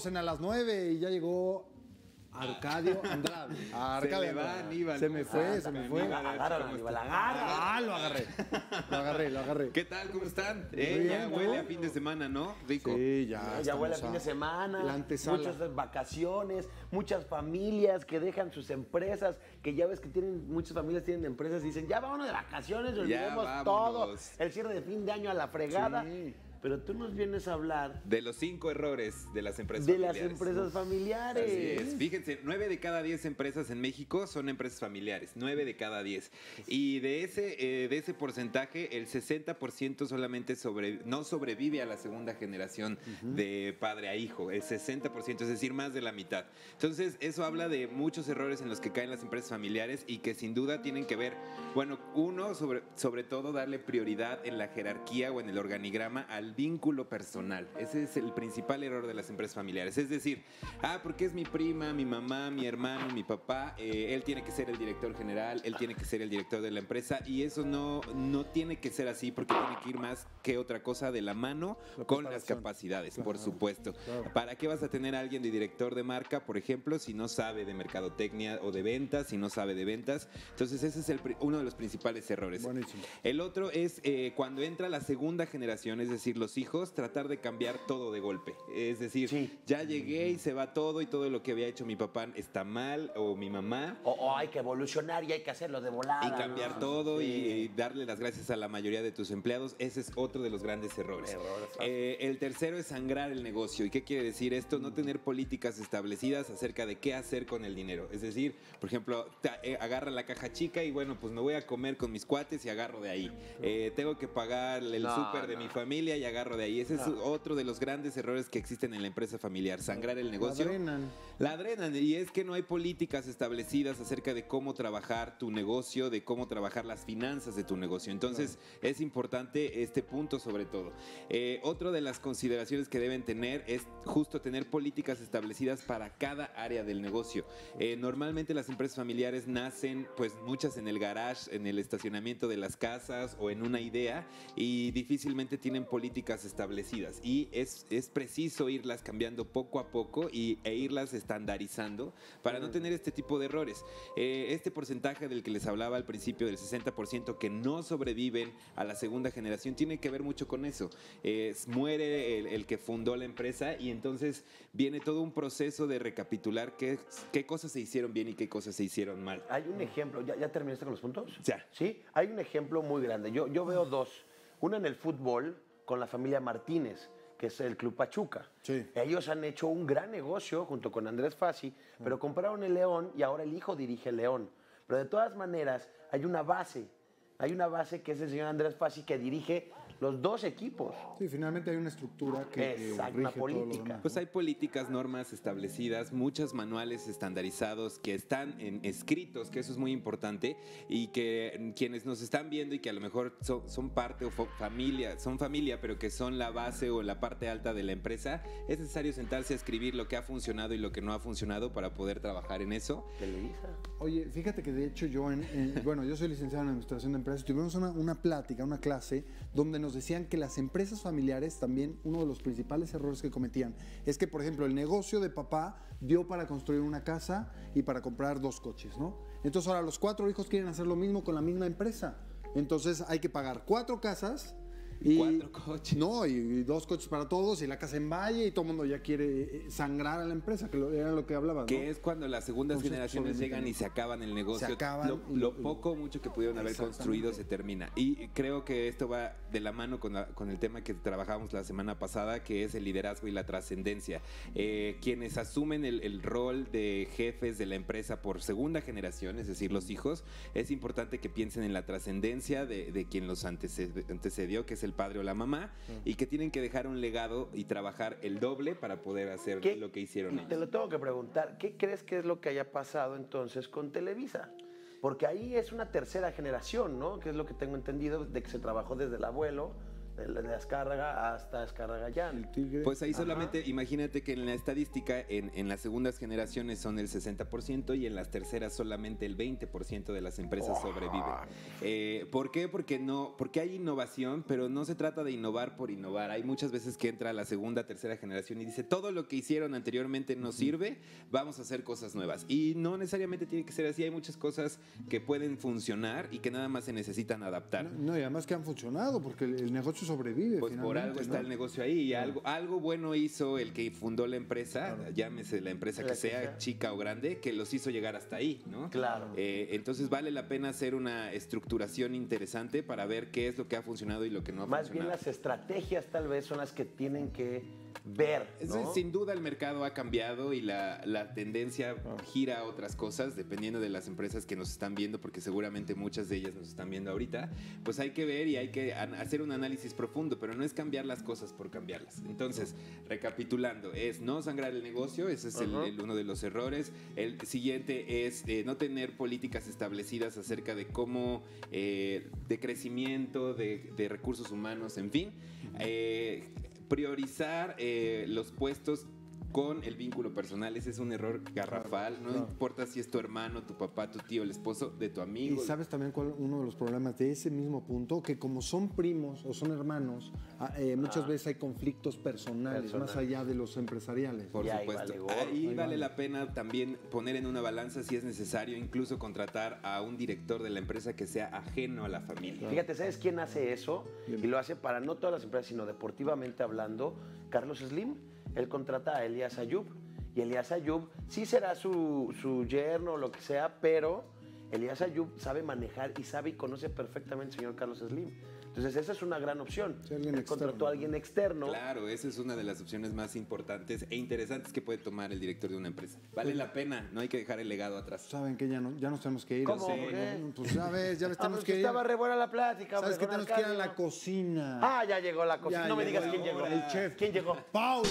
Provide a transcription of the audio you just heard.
En a las 9 y ya llegó Arcadio Andrade. Se me va, Aníbal. Se me fue. Agárralo, Aníbal, agárralo. Ah, lo agarré. ¿Qué tal? ¿Cómo están? Muy Ya bien, huele ¿no? a fin de semana, ¿no? Rico. Sí, ya. Ya huele a fin estamos de semana, la antesala. muchas vacaciones, muchas familias que dejan sus empresas, que ya ves que muchas familias tienen empresas y dicen, ya vámonos de vacaciones, olvidemos todo, vámonos. el cierre de fin de año a la fregada. Sí. Pero tú nos vienes a hablar De los 5 errores de las empresas de familiares. las empresas familiares. Así es. Fíjense, 9 de cada 10 empresas en México son empresas familiares. 9 de cada 10. Y de ese porcentaje, el 60% solamente no sobrevive a la segunda generación de padre a hijo. El 60%, es decir, más de la mitad. Entonces, eso habla de muchos errores en los que caen las empresas familiares y que sin duda tienen que ver, bueno, uno, sobre todo darle prioridad en la jerarquía o en el organigrama al vínculo personal. Ese es el principal error de las empresas familiares. Es decir, porque es mi prima, mi mamá, mi hermano, mi papá, él tiene que ser el director general, él tiene que ser el director de la empresa, y eso no tiene que ser así, porque tiene que ir más que otra cosa de la mano con las capacidades, por supuesto. Claro. ¿Para qué vas a tener a alguien de director de marca, por ejemplo, si no sabe de mercadotecnia o de ventas, si no sabe de ventas? Entonces ese es uno de los principales errores. Buenísimo. El otro es cuando entra la segunda generación, es decir, los hijos, tratar de cambiar todo de golpe. Es decir, Sí. ya llegué y se va todo, y todo lo que había hecho mi papá está mal, o mi mamá. O hay que evolucionar y hay que hacerlo de volada. Y cambiar ¿no? todo Sí. y darle las gracias a la mayoría de tus empleados. Ese es otro de los grandes errores. El tercero es sangrar el negocio. ¿Y qué quiere decir esto? No tener políticas establecidas acerca de qué hacer con el dinero. Es decir, por ejemplo, agarra la caja chica y bueno, pues me voy a comer con mis cuates y agarro de ahí. Tengo que pagar el súper de mi familia y agarro de ahí. Ese es otro de los grandes errores que existen en la empresa familiar. Sangrar el negocio. La drenan. Y es que no hay políticas establecidas acerca de cómo trabajar tu negocio, de cómo trabajar las finanzas de tu negocio. Entonces, es importante este punto sobre todo. Otra de las consideraciones que deben tener es justo tener políticas establecidas para cada área del negocio. Normalmente las empresas familiares nacen, pues muchas en el garage, en el estacionamiento de las casas o en una idea, y difícilmente tienen políticas establecidas. Y es preciso irlas cambiando poco a poco e irlas estandarizando para no tener este tipo de errores. Este porcentaje del que les hablaba al principio, del 60% que no sobreviven a la segunda generación, tiene que ver mucho con eso. Muere el que fundó la empresa, y entonces viene todo un proceso de recapitular qué cosas se hicieron bien y qué cosas se hicieron mal. Hay un ejemplo, ¿ya terminaste con los puntos? Ya. Sí, hay un ejemplo muy grande. Yo veo dos. Una en el fútbol con la familia Martínez, que es el Club Pachuca. Sí. Ellos han hecho un gran negocio junto con Andrés Fassi, pero compraron el León y ahora el hijo dirige el León. Pero de todas maneras, hay una base que es el señor Andrés Fassi, que dirige los dos equipos. Sí, finalmente hay una estructura que Exacto, rige una todo lo política. demás. Pues hay políticas, normas establecidas, muchos manuales estandarizados que están escritos, que eso es muy importante, y que quienes nos están viendo y que a lo mejor son parte o son familia, pero que son la base o la parte alta de la empresa, es necesario sentarse a escribir lo que ha funcionado y lo que no ha funcionado para poder trabajar en eso. Televisa. Oye, fíjate que de hecho yo, bueno, yo soy licenciado en Administración de Empresas, tuvimos una plática, una clase, donde nos decían que las empresas familiares también, uno de los principales errores que cometían, es que, por ejemplo, el negocio de papá dio para construir una casa y para comprar 2 coches, ¿no? Entonces ahora los 4 hijos quieren hacer lo mismo con la misma empresa. Entonces hay que pagar 4 casas. Y 4 coches. No, y 2 coches para todos, y la casa en valle, y todo el mundo ya quiere sangrar a la empresa, que era lo que hablabas, ¿no? Que es cuando las segundas Entonces, generaciones obviamente, llegan y se acaban el negocio. se acaban Lo poco o mucho que pudieron haber construido se termina. Y creo que esto va de la mano con el tema que trabajamos la semana pasada, que es el liderazgo y la trascendencia. Quienes asumen el rol de jefes de la empresa por segunda generación, es decir, los hijos, es importante que piensen en la trascendencia de quien los antecedió, que es el padre o la mamá, y que tienen que dejar un legado y trabajar el doble para poder hacer lo que hicieron ellos. Te lo tengo que preguntar, ¿qué crees que es lo que haya pasado entonces con Televisa? Porque ahí es una tercera generación, ¿no? Que es lo que tengo entendido, de que se trabajó desde el abuelo, de Azcárraga hasta Azcarragayán. El tigre. Pues ahí solamente, imagínate que en la estadística, en las segundas generaciones son el 60% y en las terceras solamente el 20% de las empresas sobreviven. ¿Por qué? Porque hay innovación, pero no se trata de innovar por innovar. Hay muchas veces que entra la segunda, tercera generación y dice, todo lo que hicieron anteriormente no sirve, vamos a hacer cosas nuevas. Y no necesariamente tiene que ser así, hay muchas cosas que pueden funcionar y que nada más se necesitan adaptar. No, y además que han funcionado, porque el negocio sobrevive. Pues por algo está el negocio ahí y algo bueno hizo el que fundó la empresa, llámese la empresa que sea, chica o grande, que los hizo llegar hasta ahí, ¿no? Claro. Entonces vale la pena hacer una estructuración interesante para ver qué es lo que ha funcionado y lo que no ha Más funcionado. bien las estrategias tal vez son las que tienen que ver, ¿no? Sin duda el mercado ha cambiado y la tendencia gira a otras cosas dependiendo de las empresas que nos están viendo, porque seguramente muchas de ellas nos están viendo ahorita. Pues hay que ver y hay que hacer un análisis profundo, pero no es cambiar las cosas por cambiarlas. Entonces, recapitulando, es no sangrar el negocio, ese es uno de los errores. El siguiente es no tener políticas establecidas acerca de cómo, de crecimiento, de recursos humanos, en fin. Priorizar los puestos con el vínculo personal. Ese es un error garrafal. No importa si es tu hermano, tu papá, tu tío, el esposo de tu amigo. Y sabes también cuál uno de los problemas de ese mismo punto, que como son primos o son hermanos, muchas veces hay conflictos personales más allá de los empresariales. Por supuesto. Ahí vale la pena también poner en una balanza si es necesario incluso contratar a un director de la empresa que sea ajeno a la familia. Fíjate, ¿sabes quién hace eso? Y lo hace para no todas las empresas, sino deportivamente hablando. Carlos Slim. Él contrata a Elías Ayub y Elías Ayub sí será su yerno o lo que sea, pero Elías Ayub sabe manejar y sabe y conoce perfectamente al señor Carlos Slim. Entonces esa es una gran opción. Él contrató a alguien externo. Claro, esa es una de las opciones más importantes e interesantes que puede tomar el director de una empresa. Vale la pena, no hay que dejar el legado atrás. Saben que ya nos tenemos que ir. ¿Cómo? Sí. Pues ya les tenemos que ir. Estaba re buena la plática. ¿Sabes que tenemos que ir a la cocina? Ah, ya llegó la cocina. No me digas quién llegó. El chef. ¿Quién llegó? Paulo.